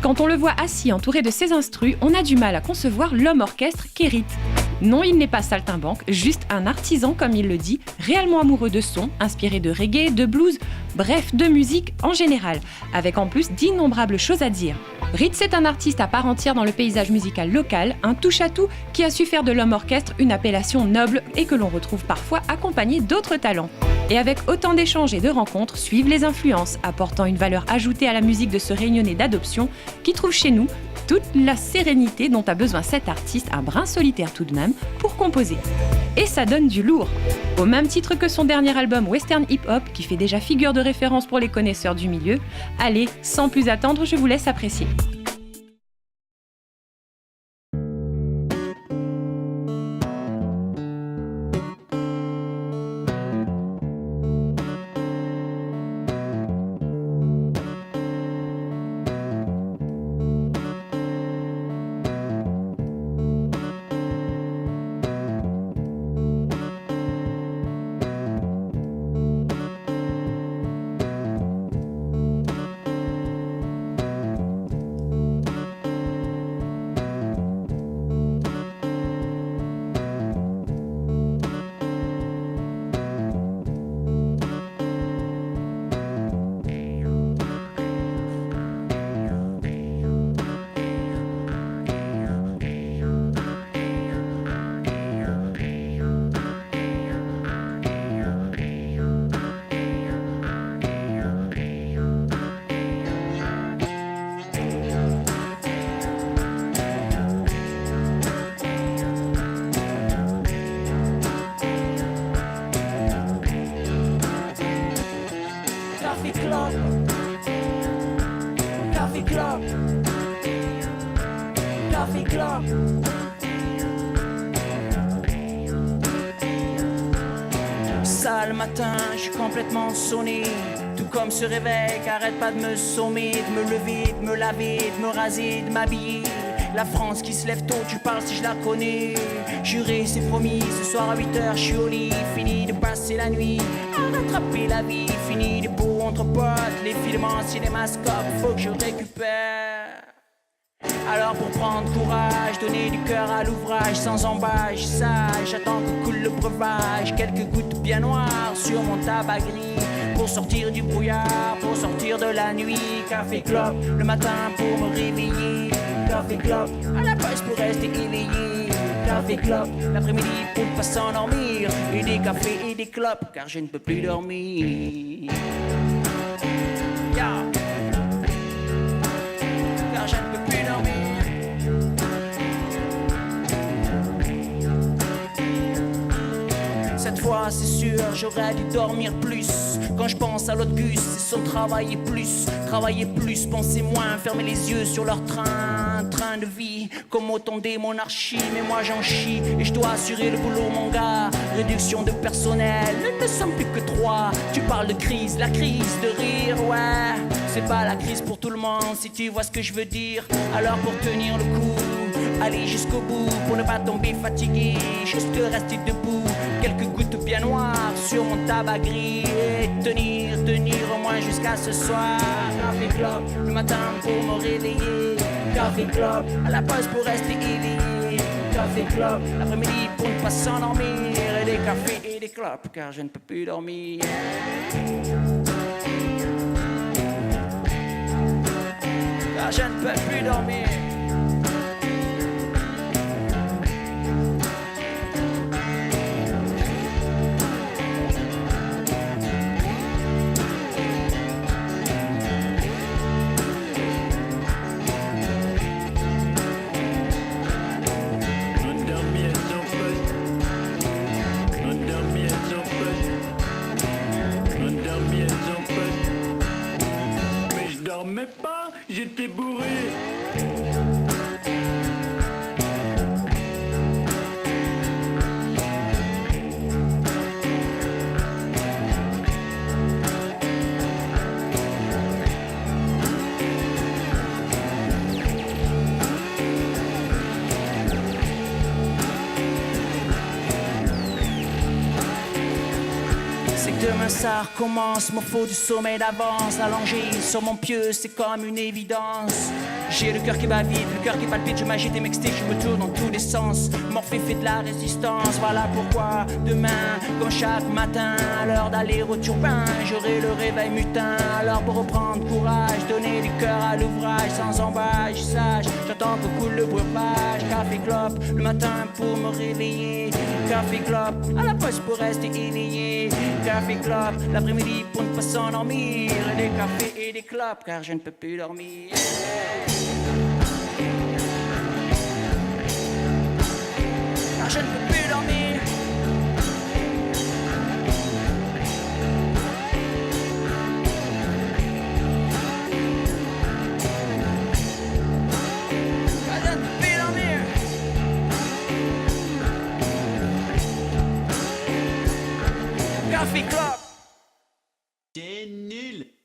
quand on le voit assis entouré de ses instrus, on a du mal à concevoir l'homme orchestre qu'hérite. Non, il n'est pas saltimbanque, juste un artisan comme il le dit, réellement amoureux de son, inspiré de reggae, de blues, bref, de musique en général, avec en plus d'innombrables choses à dire. Ritz est un artiste à part entière dans le paysage musical local, un touche-à-tout qui a su faire de l'homme orchestre une appellation noble et que l'on retrouve parfois accompagné d'autres talents. Et avec autant d'échanges et de rencontres, suivent les influences, apportant une valeur ajoutée à la musique de ce réunionnais d'adoption qui trouve chez nous toute la sérénité dont a besoin cet artiste, un brin solitaire tout de même, pour composer. Et ça donne du lourd. Au même titre que son dernier album Western Hip Hop, qui fait déjà figure de référence pour les connaisseurs du milieu. Allez, sans plus attendre, je vous laisse apprécier. Coffee Club. Ça le matin, je suis complètement sonné. Tout comme ce réveil qu'arrête pas de me sommer, de me lever, de me laver, de me raser, de m'habiller. La France qui se lève tôt, tu parles si je la connais. Juré, c'est promis, ce soir à 8h, je suis au lit. Fini de passer la nuit à rattraper la vie. Fini les beaux entre potes, les films en cinémascope, faut que je récupère. Alors pour prendre courage, donner du cœur à l'ouvrage, sans embâche, sage, j'attends que coule le breuvage. Quelques gouttes bien noires sur mon tabac gris, pour sortir du brouillard, pour sortir de la nuit. Café Club, le matin pour me réveiller. Café Club, à la pause pour rester éveillé. Café Club, l'après-midi pour ne pas s'endormir. Et des cafés et des clopes, car je ne peux plus dormir. Yeah. Car je ne peux plus dormir. Cette fois c'est sûr, j'aurais dû dormir plus. Quand je pense à l'autre bus, c'est son travailler plus, penser moins, fermer les yeux sur leur train de vie. Comme autant des monarchies, mais moi j'en chie et je dois assurer le boulot mon gars. Réduction de personnel, nous ne sommes plus que 3. Tu parles de crise, la crise de rire, ouais. C'est pas la crise pour tout le monde, si tu vois ce que je veux dire. Alors pour tenir le coup, aller jusqu'au bout, pour ne pas tomber fatigué, juste rester debout. Quelques gouttes bien noires sur mon tabac gris. Et tenir au moins jusqu'à ce soir. Café Club, le matin pour me réveiller. Café Club, à la pause pour rester éveillé. Café Club, l'après-midi pour ne pas s'endormir. Et des cafés et des clopes, car je ne peux plus dormir. Car je ne peux plus dormir. Mais pas, j'étais bourré. C'est que demain ça recommence, me faut du sommeil d'avance. Allongé sur mon pieu, c'est comme une évidence. J'ai le cœur qui bat vite, le cœur qui palpite, je m'agite et m'excite, je me tourne dans tous les sens. Morphée fait de la résistance, voilà pourquoi demain, comme chaque matin, à l'heure d'aller au turbin, j'aurai le réveil mutin. Alors pour reprendre courage, donner du cœur à l'ouvrage, sans embâche, sage, j'attends que coule le breuvage. Café clope, le matin pour me réveiller. Café clope, à la poste pour rester éveillé. Café clope, l'après-midi pour ne pas s'endormir. Des cafés et des clopes, car je ne peux plus dormir. Car je ne peux plus dormir. Car je ne peux plus dormir. Café Club. C'est nul.